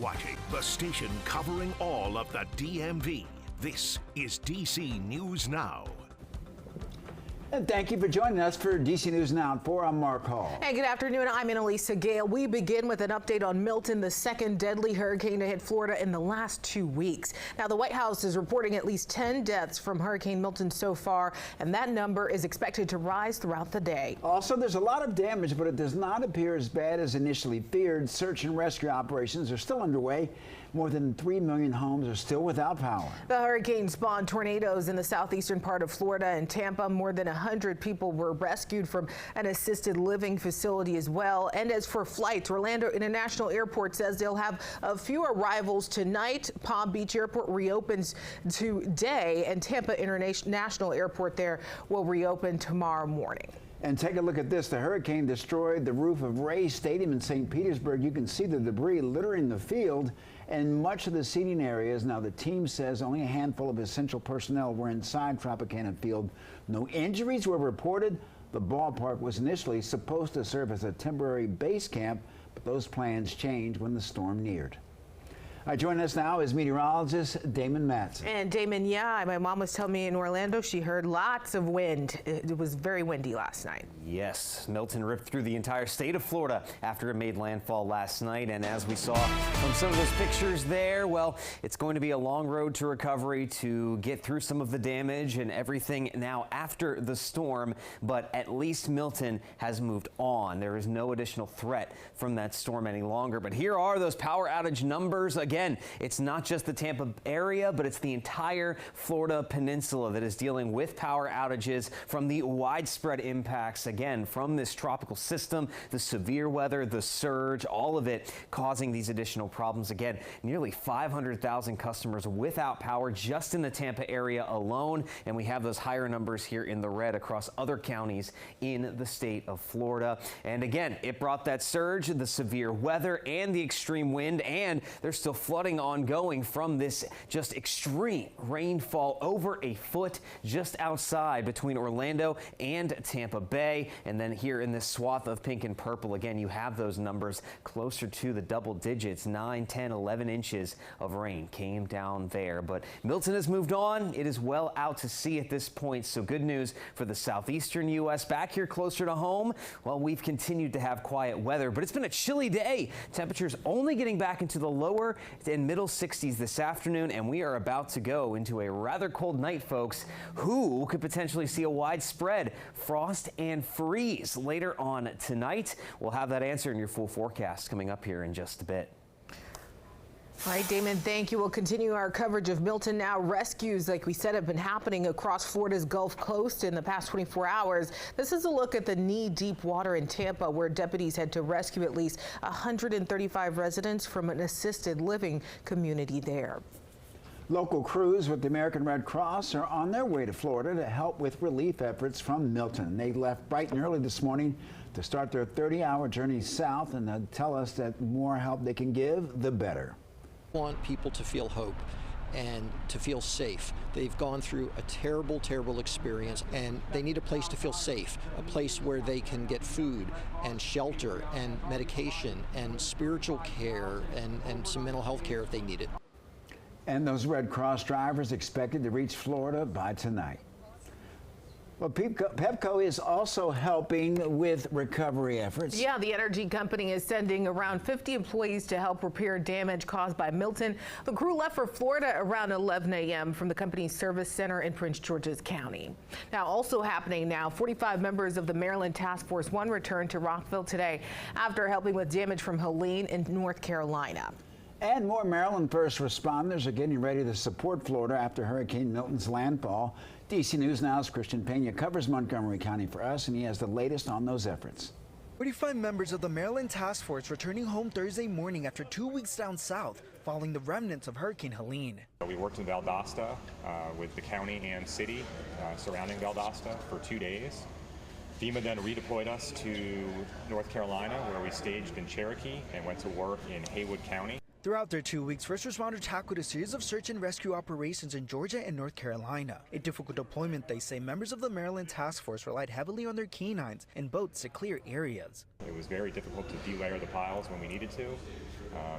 watching the station covering all of the DMV. This is DC News Now. And thank you for joining us for DC News Now at 4. I'm Mark Hall. Hey, good afternoon. I'm Annalisa Gale. We begin with an update on Milton, the second deadly hurricane to hit Florida in the last 2 weeks. Now, the White House is reporting at least 10 deaths from Hurricane Milton so far, and that number is expected to rise throughout the day. Also, there's a lot of damage, but it does not appear as bad as initially feared. Search and rescue operations are still underway. More than 3 million homes are still without power. The hurricane spawned tornadoes in the southeastern part of Florida and Tampa. More than 100 people were rescued from an assisted living facility as well. And as for flights, Orlando International Airport says they'll have a few arrivals tonight. Palm Beach Airport reopens today, and Tampa International Airport there will reopen tomorrow morning. And take a look at this. The hurricane destroyed the roof of Ray Stadium in St. Petersburg. You can see the debris littering the field and much of the seating areas. Now, the team says only a handful of essential personnel were inside Tropicana Field. No injuries were reported. The ballpark was initially supposed to serve as a temporary base camp, but those plans changed when the storm neared. Joining us now is meteorologist Damon Matson. And Damon, yeah, my mom was telling me in Orlando she heard lots of wind. It was very windy last night. Yes, Milton ripped through the entire state of Florida after it made landfall last night. And as we saw from some of those pictures there, well, it's going to be a long road to recovery to get through some of the damage and everything now after the storm. But at least Milton has moved on. There is no additional threat from that storm any longer. But here are those power outage numbers. Again, it's not just the Tampa area, but it's the entire Florida peninsula that is dealing with power outages from the widespread impacts, again, from this tropical system, the severe weather, the surge, all of it causing these additional problems. Again, nearly 500,000 customers without power just in the Tampa area alone, and we have those higher numbers here in the red across other counties in the state of Florida. And again, it brought that surge, the severe weather, and the extreme wind, and there's still flooding ongoing from this just extreme rainfall, over a foot just outside between Orlando and Tampa Bay. And then here in this swath of pink and purple, again, you have those numbers closer to the double digits. 9, 10, 11 inches of rain came down there. But Milton has moved on. It is well out to sea at this point. So good news for the southeastern U.S. Back here closer to home, well, we've continued to have quiet weather, but it's been a chilly day. Temperatures only getting back into the lower and middle 60s this afternoon, and we are about to go into a rather cold night, folks, who could potentially see a widespread frost and freeze later on tonight. We'll have that answer in your full forecast coming up here in just a bit. All right, Damon, thank you. We'll continue our coverage of Milton now. Rescues, like we said, have been happening across Florida's Gulf Coast in the past 24 hours. This is a look at the knee-deep water in Tampa, where deputies had to rescue at least 135 residents from an assisted living community there. Local crews with the American Red Cross are on their way to Florida to help with relief efforts from Milton. They left bright and early this morning to start their 30-hour journey south, and tell us that the more help they can give, the better. Want people to feel hope and to feel safe. They've gone through a terrible, terrible experience, and they need a place to feel safe, a place where they can get food and shelter and medication and spiritual care and some mental health care if they need it. And those Red Cross drivers expected to reach Florida by tonight. Well, Pepco is also helping with recovery efforts. Yeah, the energy company is sending around 50 employees to help repair damage caused by Milton. The crew left for Florida around 11 a.m. from the company's service center in Prince George's County. Now, also happening now, 45 members of the Maryland Task Force 1 returned to Rockville today after helping with damage from Helene in North Carolina. And more Maryland first responders are getting ready to support Florida after Hurricane Milton's landfall. DC News Now's Christian Pena covers Montgomery County for us, and he has the latest on those efforts. 45 members of the Maryland Task Force returning home Thursday morning after 2 weeks down south following the remnants of Hurricane Helene. We worked in Valdosta with the county and city surrounding Valdosta for 2 days. FEMA then redeployed us to North Carolina, where we staged in Cherokee and went to work in Haywood County. Throughout their 2 weeks, first responders tackled a series of search and rescue operations in Georgia and North Carolina. A difficult deployment, they say. Members of the Maryland Task Force relied heavily on their canines and boats to clear areas. It was very difficult to delayer the piles when we needed to.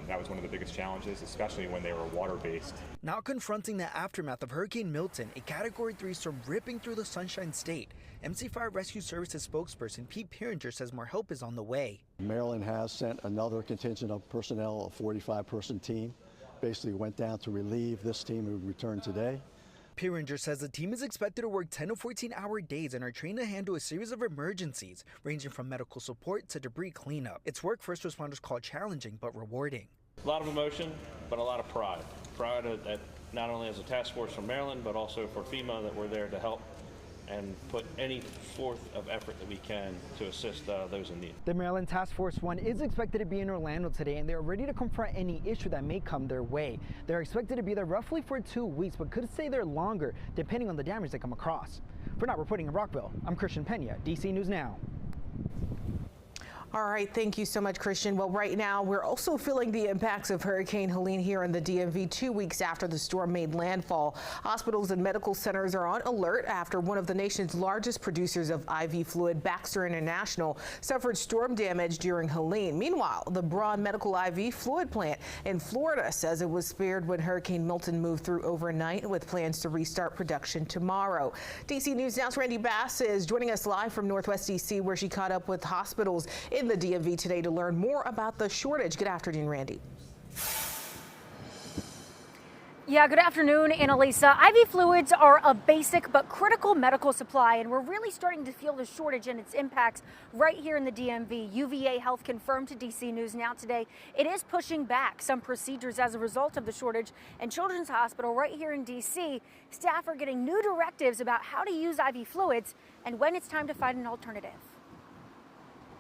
That was one of the biggest challenges, especially when they were water-based. Now confronting the aftermath of Hurricane Milton, a Category 3 storm ripping through the Sunshine State, MC Fire Rescue Services spokesperson Pete Pieringer says more help is on the way. Maryland has sent another contingent of personnel, a 45-person team. Basically went down to relieve this team who returned today. Pieringer says the team is expected to work 10 to 14-hour days and are trained to handle a series of emergencies, ranging from medical support to debris cleanup. It's work first responders call challenging but rewarding. A lot of emotion, but a lot of pride. Pride that not only as a task force from Maryland, but also for FEMA that we're there to help and put any forth of effort that we can to assist those in need. The Maryland Task Force 1 is expected to be in Orlando today, and they're ready to confront any issue that may come their way. They're expected to be there roughly for 2 weeks, but could stay there longer depending on the damage they come across. For Now reporting in Rockville, I'm Christian Pena, DC News Now. All right, thank you so much, Christian. Well, right now, we're also feeling the impacts of Hurricane Helene here in the DMV 2 weeks after the storm made landfall. Hospitals and medical centers are on alert after one of the nation's largest producers of IV fluid, Baxter International, suffered storm damage during Helene. Meanwhile, the Braun Medical IV fluid plant in Florida says it was spared when Hurricane Milton moved through overnight, with plans to restart production tomorrow. DC News Now's Randy Bass is joining us live from Northwest DC, where she caught up with hospitals in the DMV today to learn more about the shortage. Good afternoon, Randy. Yeah, good afternoon, Annalisa. IV fluids are a basic but critical medical supply, and we're really starting to feel the shortage and its impacts right here in the DMV. UVA Health confirmed to DC News Now today it is pushing back some procedures as a result of the shortage. And Children's Hospital right here in DC, staff are getting new directives about how to use IV fluids and when it's time to find an alternative.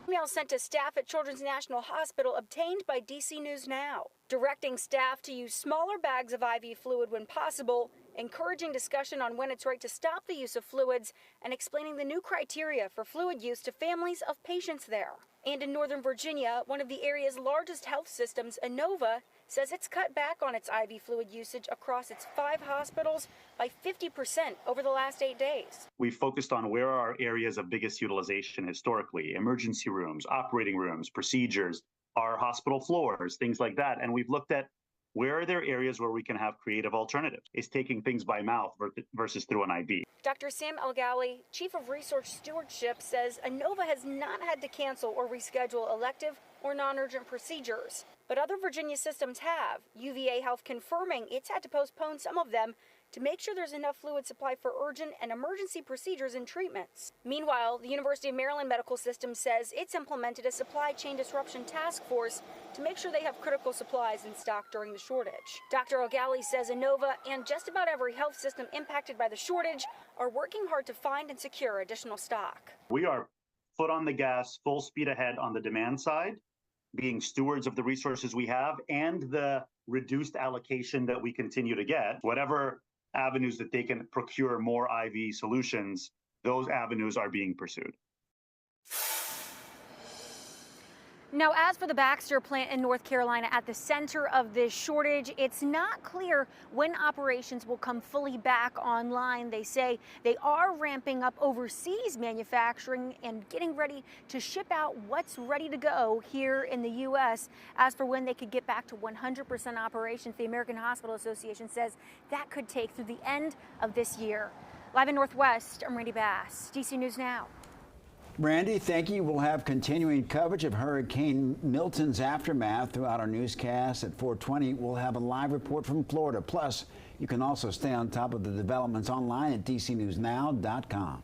Email sent to staff at Children's National Hospital obtained by DC News Now, directing staff to use smaller bags of IV fluid when possible, encouraging discussion on when it's right to stop the use of fluids, and explaining the new criteria for fluid use to families of patients there. And in Northern Virginia, one of the area's largest health systems, Inova, says it's cut back on its IV fluid usage across its 5 hospitals by 50% over the last 8 days. We focused on where are our areas of biggest utilization historically: emergency rooms, operating rooms, procedures, our hospital floors, things like that. And we've looked at where are there areas where we can have creative alternatives. Is taking things by mouth versus through an IV. Dr. Sam Elgali, Chief of Research Stewardship, says Inova has not had to cancel or reschedule elective or non-urgent procedures, but other Virginia systems have. UVA Health confirming it's had to postpone some of them to make sure there's enough fluid supply for urgent and emergency procedures and treatments. Meanwhile, the University of Maryland Medical System says it's implemented a supply chain disruption task force to make sure they have critical supplies in stock during the shortage. Dr. O'Galley says Inova and just about every health system impacted by the shortage are working hard to find and secure additional stock. We are foot on the gas, full speed ahead on the demand side, being stewards of the resources we have and the reduced allocation that we continue to get. Whatever avenues that they can procure more IV solutions, those avenues are being pursued. Now, as for the Baxter plant in North Carolina, at the center of this shortage, it's not clear when operations will come fully back online. They say they are ramping up overseas manufacturing and getting ready to ship out what's ready to go here in the U.S. As for when they could get back to 100% operations, the American Hospital Association says that could take through the end of this year. Live in Northwest, I'm Randy Bass, DC News Now. Randy, thank you. We'll have continuing coverage of Hurricane Milton's aftermath throughout our newscast. At 4:20, we'll have a live report from Florida. Plus, you can also stay on top of the developments online at dcnewsnow.com.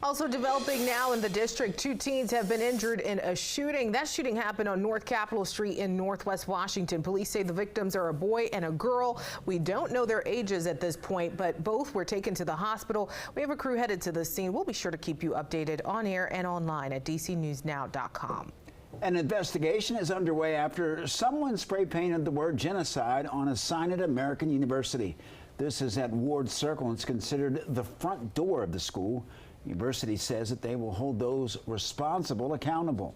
Also developing now in the district, 2 teens have been injured in a shooting. That shooting happened on North Capitol Street in Northwest Washington. Police say the victims are a boy and a girl. We don't know their ages at this point, but both were taken to the hospital. We have a crew headed to the scene. We'll be sure to keep you updated on air and online at dcnewsnow.com. An investigation is underway after someone spray painted the word genocide on a sign at American University. This is at Ward Circle and it's considered the front door of the school. The university says that they will hold those responsible accountable.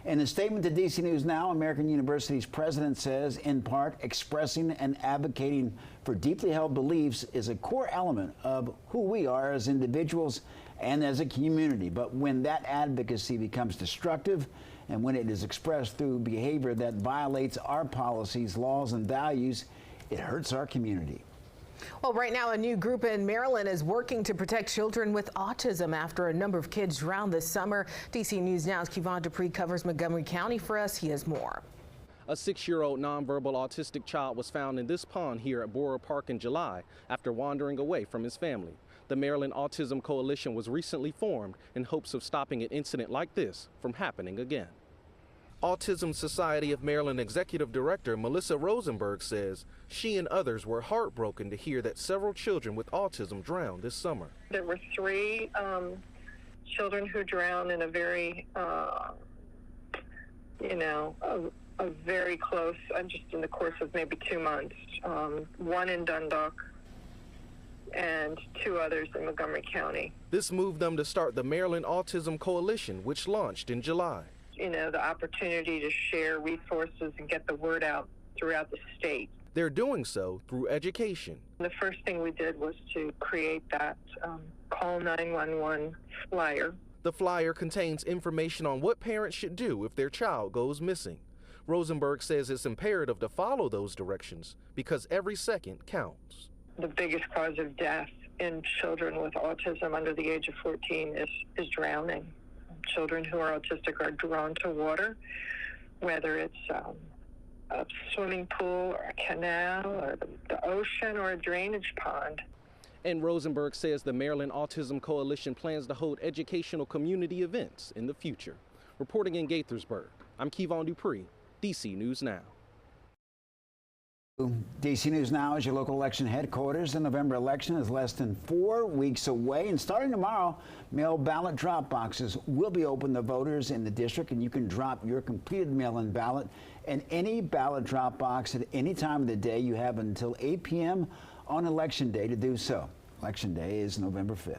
In a statement to DC News Now, American University's president says, in part, expressing and advocating for deeply held beliefs is a core element of who we are as individuals and as a community. But when that advocacy becomes destructive and when it is expressed through behavior that violates our policies, laws, and values, it hurts our community. Well, right now, a new group in Maryland is working to protect children with autism after a number of kids drowned this summer. DC News Now's Kevon Dupree covers Montgomery County for us. He has more. A 6-year-old nonverbal autistic child was found in this pond here at Borough Park in July after wandering away from his family. The Maryland Autism Coalition was recently formed in hopes of stopping an incident like this from happening again. Autism Society of Maryland Executive Director Melissa Rosenberg says she and others were heartbroken to hear that several children with autism drowned this summer. There were 3 children who drowned in a very, a very close, just in the course of maybe 2 months. 1 in Dundalk and 2 others in Montgomery County. This moved them to start the Maryland Autism Coalition, which launched in July. The opportunity to share resources and get the word out throughout the state. They're doing so through education. The first thing we did was to create that Call 911 flyer. The flyer contains information on what parents should do if their child goes missing. Rosenberg says it's imperative to follow those directions because every second counts. The biggest cause of death in children with autism under the age of 14 is drowning. Children who are autistic are drawn to water, whether it's a swimming pool or a canal or the ocean or a drainage pond. And Rosenberg says the Maryland Autism Coalition plans to hold educational community events in the future. Reporting in Gaithersburg, I'm Kevon Dupree, DC News Now. DC News Now is your local election headquarters. The November election is less than 4 weeks away, and starting tomorrow, mail ballot drop boxes will be open to voters in the district, and you can drop your completed mail-in ballot in any ballot drop box at any time of the day. You have until 8 p.m. on Election Day to do so. Election Day is November 5th.